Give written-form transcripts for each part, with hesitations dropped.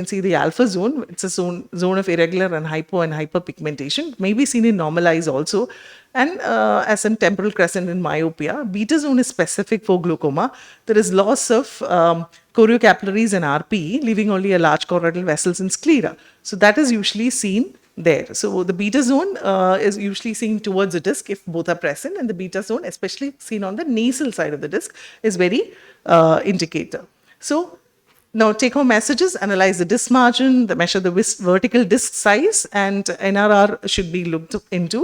can see the alpha zone. It's a zone of irregular and hyperpigmentation. It may be seen in normal eyes also. And as in temporal crescent in myopia. Beta zone is specific for glaucoma. There is loss of choriocapillaries and RPE, leaving only a large choroidal vessels in sclera. So that is usually seen there. So the beta zone is usually seen towards the disc if both are present, and the beta zone, especially seen on the nasal side of the disc, is very indicator. So now take home messages: analyze the disc margin, measure the vertical disc size, and NRR should be looked into.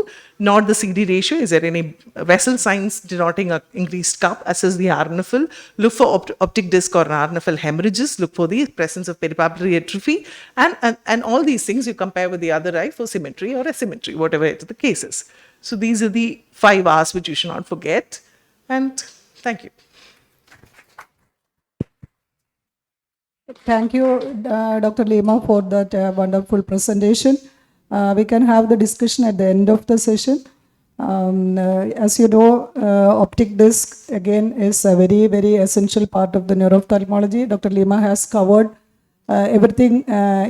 Not the CD ratio. Is there any vessel signs denoting an increased cup? Assess the RNFL. Look for optic disc or RNFL hemorrhages. Look for the presence of peripapillary atrophy. And all these things you compare with the other eye for symmetry or asymmetry, whatever the case is. So these are the 5 R's which you should not forget. And thank you. Thank you, Dr. Lima, for that wonderful presentation. We can have the discussion at the end of the session. As you know, optic disc again is a very, very essential part of the neuro-ophthalmology. Dr. Lima has covered everything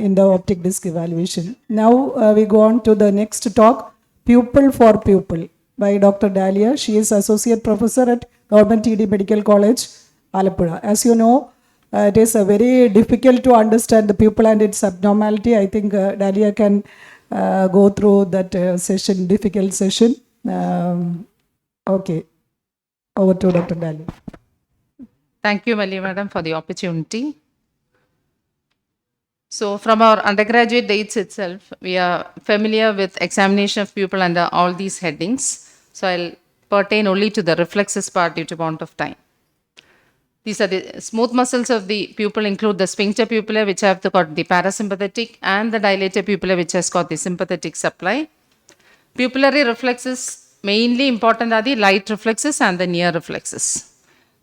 in the optic disc evaluation. Now we go on to the next talk, Pupil for Pupil, by Dr. Dahlia. She is Associate Professor at Government TD Medical College, Alappuzha. As you know, it is very difficult to understand the pupil and its abnormality. I think Dahlia can go through that session, difficult session. Okay, over to Dr. Dahlia. Thank you, Mali Madam, for the opportunity. So from our undergraduate dates itself, we are familiar with examination of pupil under all these headings. So I'll pertain only to the reflexes part due to want of time. These are the smooth muscles of the pupil include the sphincter pupilla, which have got the parasympathetic, and the dilator pupilla, which has got the sympathetic supply. Pupillary reflexes, mainly important are the light reflexes and the near reflexes.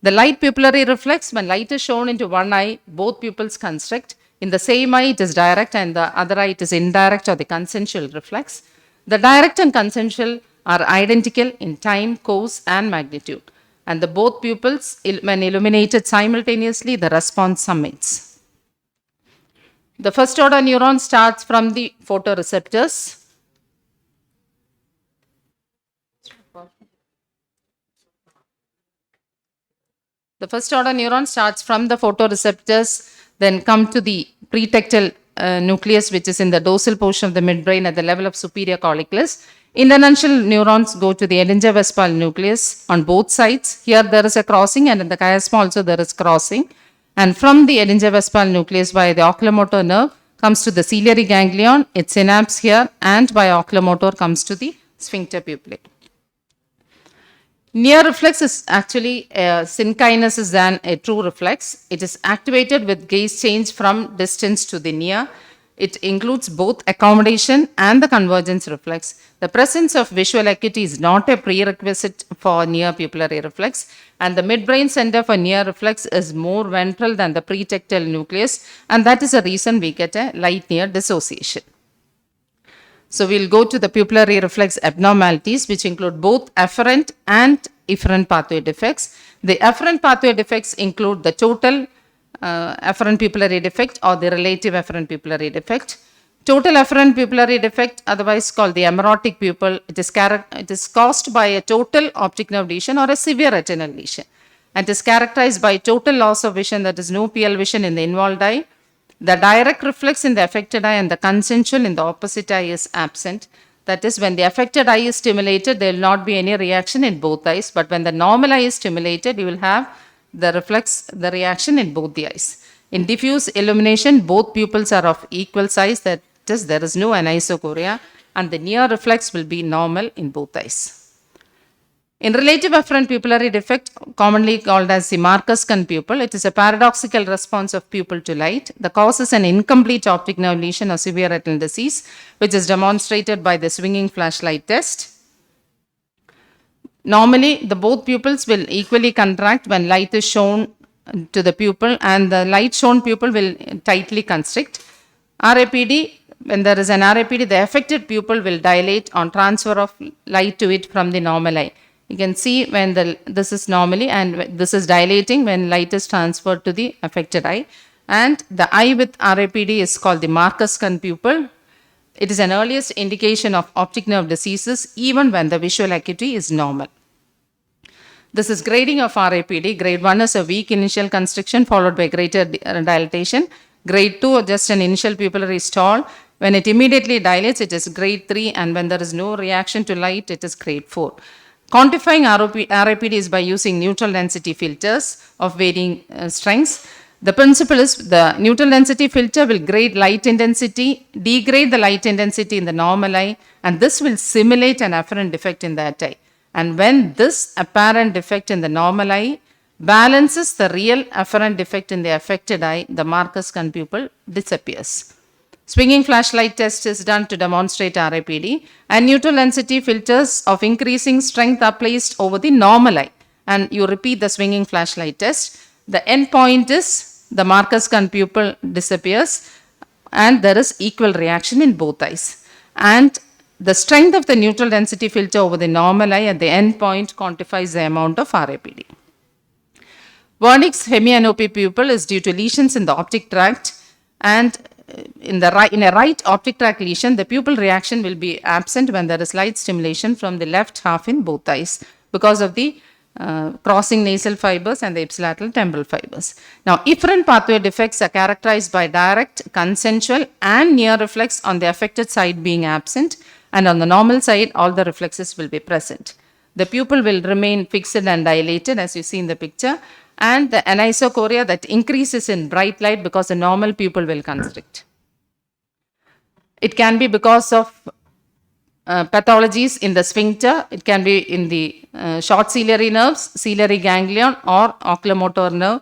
The light pupillary reflex, when light is shown into one eye, both pupils constrict. In the same eye, it is direct, and the other eye, it is indirect or the consensual reflex. The direct and consensual are identical in time, course, and magnitude. And the both pupils, when illuminated simultaneously, the response summates. The first order neuron starts from the photoreceptors. The first order neuron starts from the photoreceptors, then come to the pretectal nucleus, which is in the dorsal portion of the midbrain at the level of superior colliculus. Internuncial neurons go to the Edinger-Westphal nucleus on both sides. Here there is a crossing, and in the chiasma also there is crossing. And from the Edinger-Westphal nucleus via the oculomotor nerve comes to the ciliary ganglion, its synapse here, and by oculomotor comes to the sphincter pupillae. Near reflex is actually synkinesis than a true reflex. It is activated with gaze change from distance to the near. It includes both accommodation and the convergence reflex. The presence of visual acuity is not a prerequisite for near pupillary reflex, and the midbrain center for near reflex is more ventral than the pretectal nucleus, and that is the reason we get a light near dissociation. So we'll go to the pupillary reflex abnormalities, which include both afferent and efferent pathway defects. The afferent pathway defects include the total afferent pupillary defect or the relative afferent pupillary defect. Total afferent pupillary defect, otherwise called the amerotic pupil, it is caused by a total optic nerve lesion or a severe retinal lesion. And it is characterized by total loss of vision, that is no PL vision in the involved eye. The direct reflex in the affected eye and the consensual in the opposite eye is absent. That is, when the affected eye is stimulated, there will not be any reaction in both eyes. But when the normal eye is stimulated, you will have the reflex, the reaction in both the eyes. In diffuse illumination, both pupils are of equal size. That is, there is no anisocoria, and the near reflex will be normal in both eyes. In relative afferent pupillary defect, commonly called as the Marcus-Kahn pupil, it is a paradoxical response of pupil to light. The cause is an incomplete optic nerve lesion or severe retinal disease, which is demonstrated by the swinging flashlight test. Normally, the both pupils will equally contract when light is shown to the pupil, and the light shown pupil will tightly constrict. RAPD, when there is an RAPD, the affected pupil will dilate on transfer of light to it from the normal eye. You can see when this is normally, and this is dilating when light is transferred to the affected eye. And the eye with RAPD is called the Marcus conpupil. It is an earliest indication of optic nerve diseases even when the visual acuity is normal. This is grading of RAPD. Grade 1 is a weak initial constriction followed by greater dilatation. Grade 2, just an initial pupillary stall. When it immediately dilates, it is grade 3, and when there is no reaction to light, it is grade 4. Quantifying RAPD is by using neutral density filters of varying strengths. The principle is the neutral density filter will grade light intensity, degrade the light intensity in the normal eye, and this will simulate an afferent defect in that eye. And when this apparent defect in the normal eye balances the real afferent defect in the affected eye, the Marcus conpupil disappears. Swinging flashlight test is done to demonstrate RAPD, and neutral density filters of increasing strength are placed over the normal eye. And you repeat the swinging flashlight test. The end point is the Marcus conpupil disappears, and there is equal reaction in both eyes. And the strength of the neutral density filter over the normal eye at the end point quantifies the amount of RAPD. Wernicke's hemianopy pupil is due to lesions in the optic tract, and in a right optic tract lesion, the pupil reaction will be absent when there is light stimulation from the left half in both eyes because of the crossing nasal fibers and the ipsilateral temporal fibers. Now, efferent pathway defects are characterized by direct, consensual, and near reflex on the affected side being absent, and on the normal side, all the reflexes will be present. The pupil will remain fixed and dilated, as you see in the picture, and the anisocoria that increases in bright light because the normal pupil will constrict. It can be because of pathologies in the sphincter. It can be in the short ciliary nerves, ciliary ganglion, or oculomotor nerve.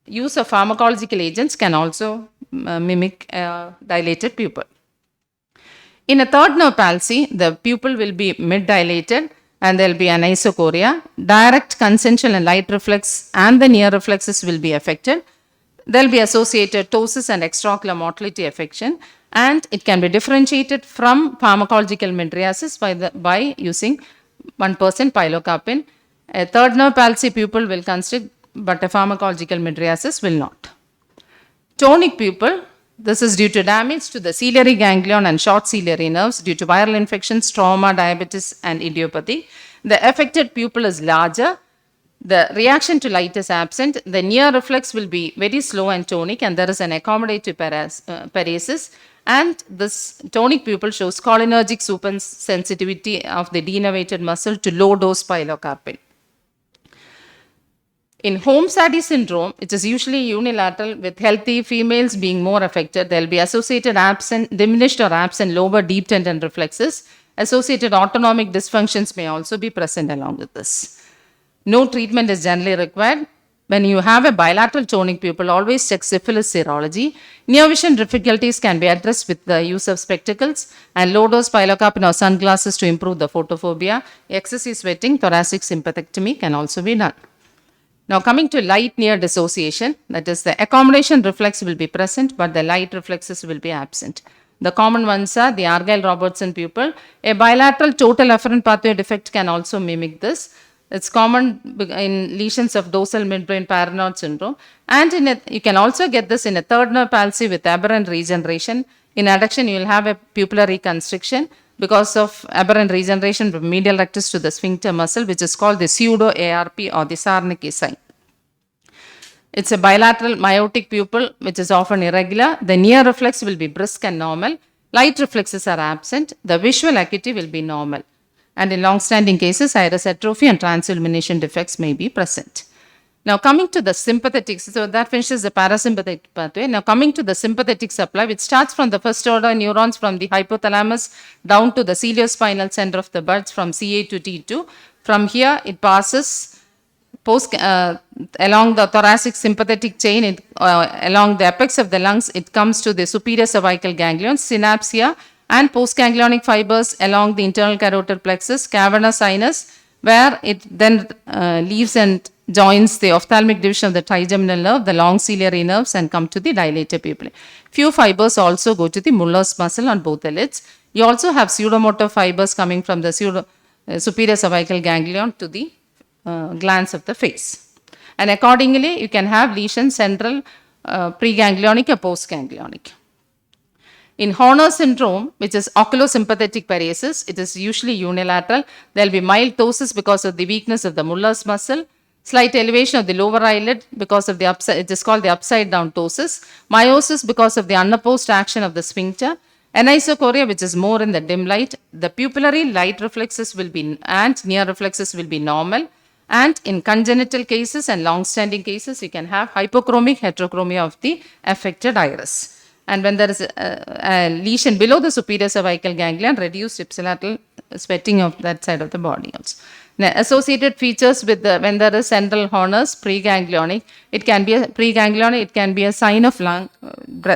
Use of pharmacological agents can also mimic a dilated pupil. In a third nerve palsy, the pupil will be mid-dilated and there will be anisocoria. Direct, consensual, and light reflex and the near reflexes will be affected. There will be associated ptosis and extraocular motility affection, and it can be differentiated from pharmacological mydriasis by using 1% pilocarpine. A third nerve palsy pupil will constrict, but a pharmacological mydriasis will not. Tonic pupil. This is due to damage to the ciliary ganglion and short ciliary nerves due to viral infections, trauma, diabetes, and idiopathy. The affected pupil is larger. The reaction to light is absent. The near reflex will be very slow and tonic, and there is an accommodative paresis. And this tonic pupil shows cholinergic supersensitivity of the denervated muscle to low dose pilocarpine. In Holmes-Addy syndrome, it is usually unilateral, with healthy females being more affected. There will be associated diminished or absent lower deep tendon reflexes. Associated autonomic dysfunctions may also be present along with this. No treatment is generally required. When you have a bilateral tonic pupil, always check syphilis serology. Near vision difficulties can be addressed with the use of spectacles and low dose pilocarpine or sunglasses to improve the photophobia. Excessive sweating, thoracic sympathectomy can also be done. Now, coming to light near dissociation, that is, the accommodation reflex will be present, but the light reflexes will be absent. The common ones are the Argyll-Robertson pupil. A bilateral total afferent pathway defect can also mimic this. It's common in lesions of dorsal midbrain paranoid syndrome. And you can also get this in a third nerve palsy with aberrant regeneration. In adduction, you will have a pupillary constriction because of aberrant regeneration from medial rectus to the sphincter muscle, which is called the pseudo-ARP or the Sarnecki sign. It's a bilateral myotic pupil, which is often irregular. The near reflex will be brisk and normal. Light reflexes are absent. The visual acuity will be normal. And in long-standing cases, iris atrophy and transillumination defects may be present. Now, coming to the sympathetic, so that finishes the parasympathetic pathway. Now, coming to the sympathetic supply, which starts from the first order neurons from the hypothalamus down to the ciliospinal center of the buds from CA to T2. From here, it passes along the thoracic sympathetic chain, along the apex of the lungs, it comes to the superior cervical ganglion, synapsia, and postganglionic fibers along the internal carotid plexus, cavernous sinus, where it then leaves and joins the ophthalmic division of the trigeminal nerve, the long ciliary nerves, and come to the dilator pupil. Few fibers also go to the Muller's muscle on both the lids. You also have pseudomotor fibers coming from the superior cervical ganglion to the glands of the face. And accordingly, you can have lesions central preganglionic or postganglionic. In Horner syndrome, which is oculosympathetic paresis, it is usually unilateral. There will be mild ptosis because of the weakness of the Muller's muscle, slight elevation of the lower eyelid because of the upside, it is called the upside down ptosis, miosis because of the unopposed action of the sphincter, anisocoria, which is more in the dim light. The pupillary light reflexes will be, and near reflexes will be normal. And in congenital cases and long-standing cases, you can have hypochromic heterochromia of the affected iris. And when there is a lesion below the superior cervical ganglion, reduced ipsilateral sweating of that side of the body also. Now, associated features with when there is central Horner's preganglionic, it can be a preganglionic, it can be a sign of lung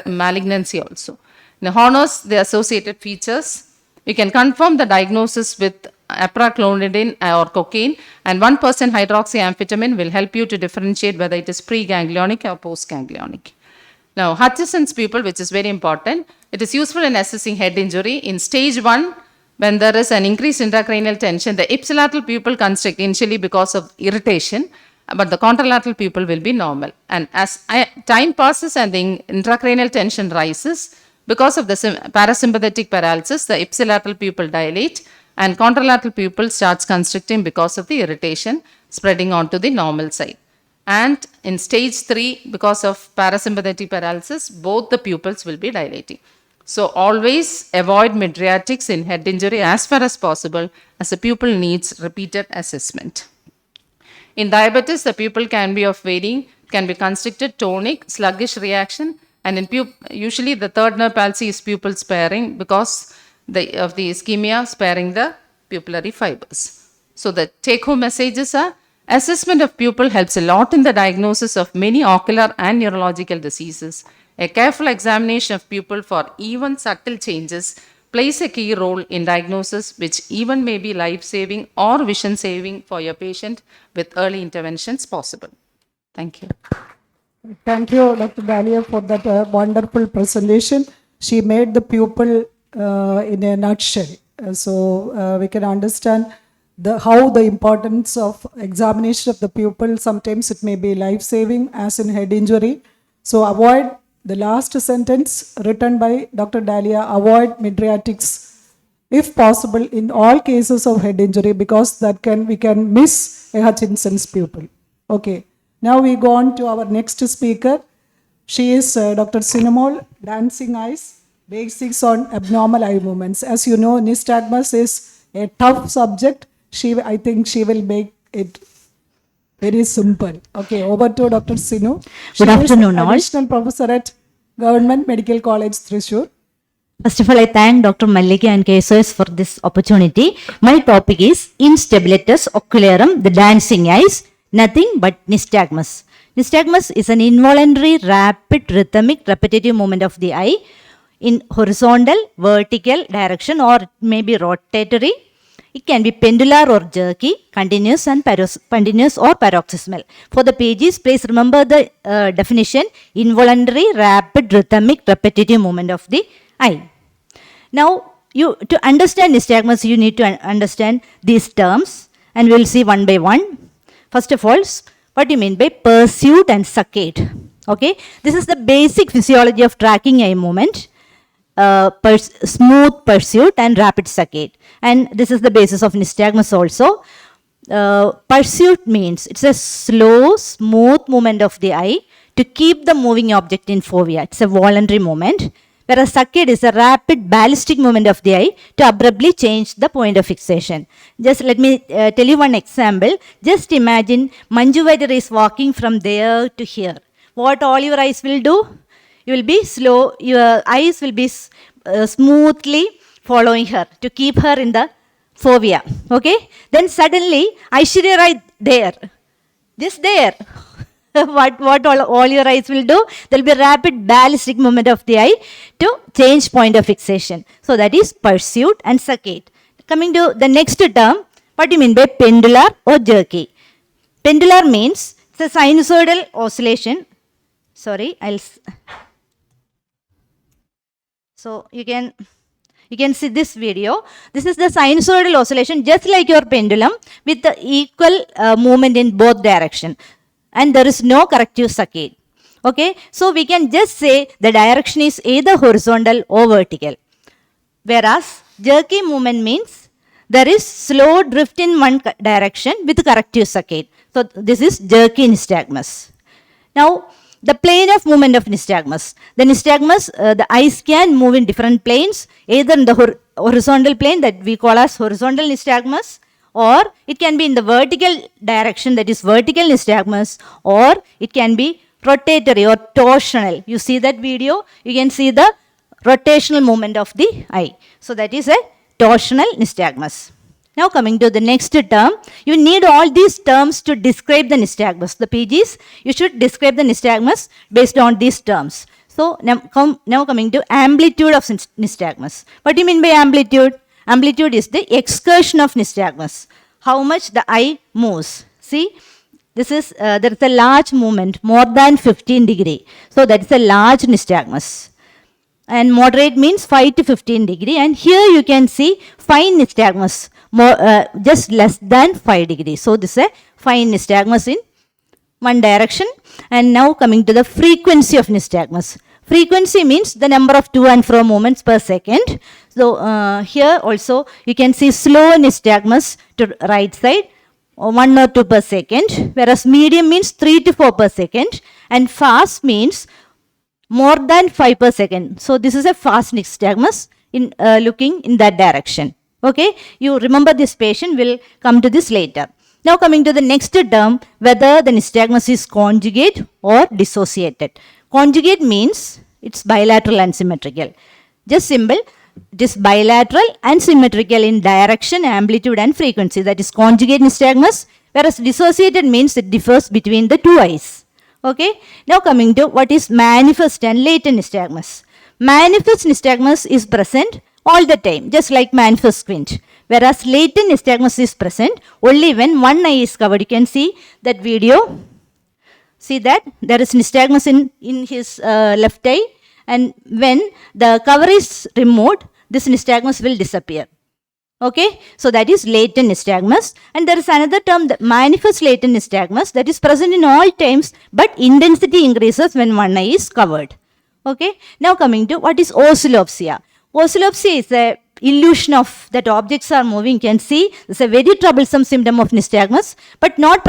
malignancy also. Now, Horner's, the associated features, you can confirm the diagnosis with apraclonidine or cocaine, and 1% hydroxyamphetamine will help you to differentiate whether it is preganglionic or postganglionic. Now, Hutchison's pupil, which is very important, it is useful in assessing head injury. In stage 1, when there is an increased intracranial tension, the ipsilateral pupil constrict initially because of irritation, but the contralateral pupil will be normal. And as time passes and the intracranial tension rises, because of the parasympathetic paralysis, the ipsilateral pupil dilate and contralateral pupil starts constricting because of the irritation spreading onto the normal side. And in stage 3, because of parasympathetic paralysis, both the pupils will be dilating. So always avoid mydriatics in head injury as far as possible, as the pupil needs repeated assessment. In diabetes, the pupil can be of varying, can be constricted, tonic, sluggish reaction, and in usually the third nerve palsy is pupil sparing because of the ischemia sparing the pupillary fibers. So the take-home messages are: assessment of pupil helps a lot in the diagnosis of many ocular and neurological diseases. A careful examination of pupil for even subtle changes plays a key role in diagnosis, which even may be life-saving or vision-saving for your patient with early interventions possible. Thank you. Thank you, Dr. Dahlia, for that wonderful presentation. She made the pupil in a nutshell. So we can understand how the importance of examination of the pupil, sometimes it may be life-saving as in head injury. So avoid the last sentence written by Dr. Dahlia, avoid mydriatics if possible in all cases of head injury, because we can miss a Hutchinson's pupil. Okay, now we go on to our next speaker. She is Dr. Cinnamol, dancing eyes, basics on abnormal eye movements. As you know, nystagmus is a tough subject. I think she will make it very simple. Okay, over to Dr. Sinu. Good afternoon, all. Additional professor at Government Medical College, Thrissur. First of all, I thank Dr. Mallika and KSOS for this opportunity. My topic is instabilitas ocularum, the dancing eyes, nothing but nystagmus. Nystagmus is an involuntary, rapid, rhythmic, repetitive movement of the eye in horizontal, vertical direction, or maybe rotatory. It can be pendular or jerky, continuous or paroxysmal. For the pages, please remember the definition: involuntary, rapid, rhythmic, repetitive movement of the eye. Now, to understand nystagmus, you need to understand these terms, and we will see one by one. First of all, what do you mean by pursuit and saccade? Okay, this is the basic physiology of tracking eye movement. Smooth pursuit and rapid saccade, and this is the basis of nystagmus also. Pursuit means it's a slow, smooth movement of the eye to keep the moving object in fovea. It's a voluntary movement, whereas saccade is a rapid ballistic movement of the eye to abruptly change the point of fixation. Just let me tell you one example. Just imagine Manju Vaidya is walking from there to here. What all your eyes will do? You will be slow, your eyes will be smoothly following her to keep her in the fovea. Okay? Then suddenly, Aishwarya Rai there. Just there. what all your eyes will do? There will be a rapid ballistic movement of the eye to change point of fixation. So that is pursuit and saccade. Coming to the next term, what do you mean by pendular or jerky? Pendular means it's a sinusoidal oscillation. Sorry, So you can see this video. This is the sinusoidal oscillation, just like your pendulum, with the equal movement in both directions. And there is no corrective saccade. Okay, so we can just say the direction is either horizontal or vertical. Whereas jerky movement means there is slow drift in one direction with corrective saccade. So this is jerky nystagmus. Now, the plane of movement of nystagmus. The nystagmus, the eyes can move in different planes, either in the horizontal plane that we call as horizontal nystagmus, or it can be in the vertical direction, that is vertical nystagmus, or it can be rotatory or torsional. You see that video, you can see the rotational movement of the eye. So that is a torsional nystagmus. Now coming to the next term, you need all these terms to describe the nystagmus. The PGs, you should describe the nystagmus based on these terms. So now coming to amplitude of nystagmus. What do you mean by amplitude? Amplitude is the excursion of nystagmus. How much the eye moves. See, this is, there is a large movement, more than 15 degree. So that is a large nystagmus. And moderate means 5 to 15 degree. And here you can see fine nystagmus, just less than 5 degrees. So this is a fine nystagmus in one direction. And now coming to the frequency of nystagmus. Frequency means the number of to and fro movements per second. So here also you can see slow nystagmus to right side, 1 or 2 per second, whereas medium means 3 to 4 per second, and fast means more than 5 per second. So this is a fast nystagmus in looking in that direction. Okay, you remember this patient, will come to this later. Now coming to the next term, whether the nystagmus is conjugate or dissociated. Conjugate means it's bilateral and symmetrical. Just simple, it is bilateral and symmetrical in direction, amplitude and frequency. That is conjugate nystagmus, whereas dissociated means it differs between the two eyes. Okay, now coming to what is manifest and latent nystagmus. Manifest nystagmus is present all the time, just like manifest squint. Whereas latent nystagmus is present only when one eye is covered. You can see that video. See that there is nystagmus in his left eye, and when the cover is removed, this nystagmus will disappear. Okay, so that is latent nystagmus. And there is another term, that manifest latent nystagmus, that is present in all times, but intensity increases when one eye is covered. Okay, now coming to what is oscillopsia. Oscillopsia is a illusion of that objects are moving. You can see it's a very troublesome symptom of nystagmus, but not